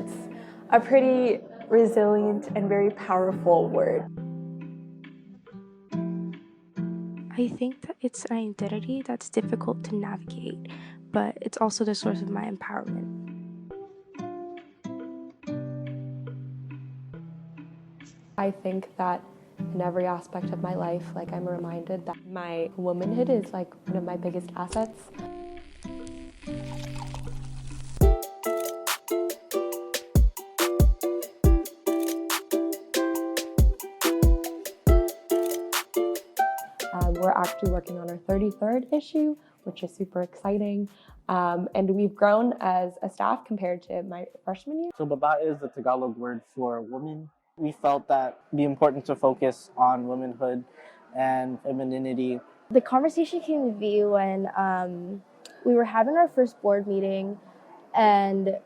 It's a pretty resilient and very powerful word. I think that it's an identity that's difficult to navigate, but it's also the source of my empowerment. I think that in every aspect of my life, I'm reminded that my womanhood is one of my biggest assets. We're actually working on our 33rd issue, which is super exciting. And we've grown as a staff compared to my freshman year. So Babae is the Tagalog word for woman. We felt that it'd be important to focus on womanhood and femininity. The conversation came to be when we were having our first board meeting, and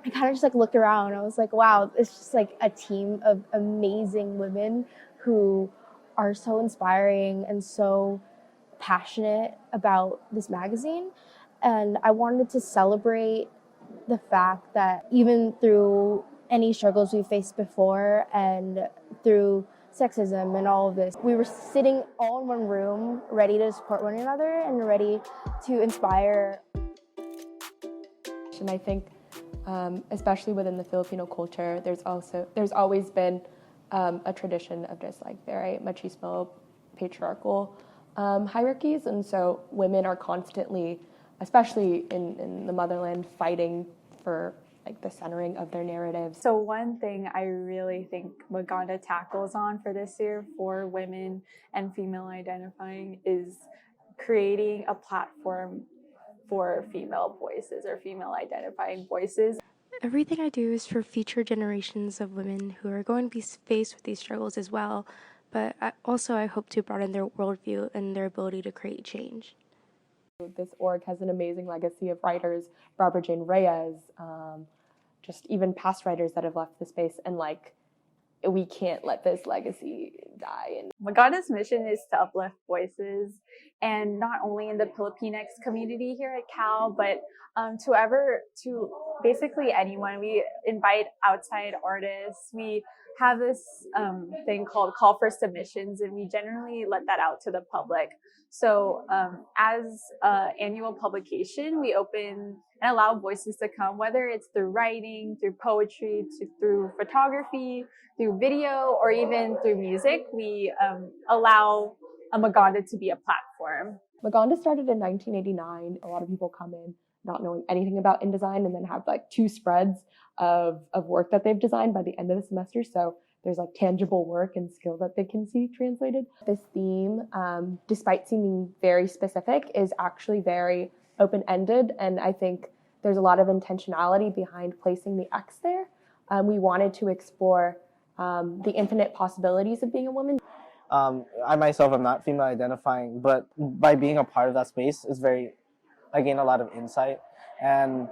I kind of just looked around. I was like, wow, it's just a team of amazing women who are so inspiring and so passionate about this magazine. And I wanted to celebrate the fact that even through any struggles we faced before and through sexism and all of this, we were sitting all in one room, ready to support one another and ready to inspire. And I think, especially within the Filipino culture, there's always been a tradition of just very machismo, patriarchal hierarchies, and so women are constantly, especially in the motherland, fighting for the centering of their narratives. So one thing I really think Aganda tackles on for this year for women and female identifying is creating a platform for female voices or female identifying voices. Everything I do is for future generations of women who are going to be faced with these struggles as well, but I hope to broaden their worldview and their ability to create change. This org has an amazing legacy of writers, Barbara Jane Reyes, just even past writers that have left the space, and we can't let this legacy die. Aganda's mission is to uplift voices, and not only in the Filipinx community here at Cal, but to basically anyone. We invite outside artists. We have this thing called call for submissions, and we generally let that out to the public. So as an annual publication, we open and allow voices to come, whether it's through writing, through poetry, through photography, through video, or even through music. We allow Aganda to be a platform. Aganda started in 1989. A lot of people come in not knowing anything about InDesign and then have 2 spreads of work that they've designed by the end of the semester. So there's tangible work and skill that they can see translated. This theme, despite seeming very specific, is actually very open-ended, and I think there's a lot of intentionality behind placing the X there. We wanted to explore the infinite possibilities of being a woman. I myself am not female identifying, but by being a part of that space I gain a lot of insight, and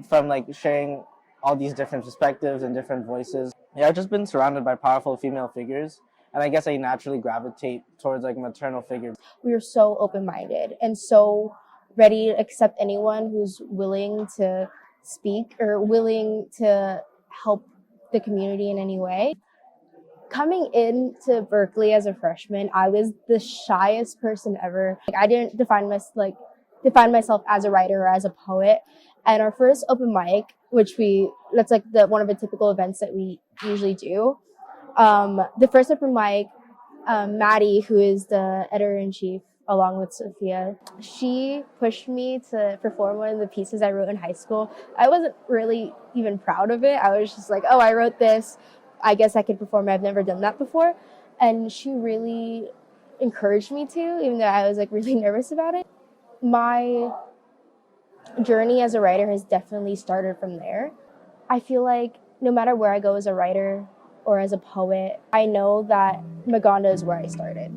from sharing all these different perspectives and different voices. Yeah, I've just been surrounded by powerful female figures, and I guess I naturally gravitate towards maternal figures. We are so open-minded and so ready to accept anyone who's willing to speak or willing to help the community in any way. Coming into Berkeley as a freshman, I was the shyest person ever. I didn't define myself as a writer or as a poet. And our first open mic, that's one of the typical events that we usually do. The first open mic, Maddie, who is the editor-in-chief, along with Sophia, she pushed me to perform one of the pieces I wrote in high school. I wasn't really even proud of it. I was just like, oh, I wrote this. I guess I could perform it. I've never done that before. And she really encouraged me to, even though I was really nervous about it. My journey as a writer has definitely started from there. I feel like no matter where I go as a writer or as a poet, I know that Aganda is where I started.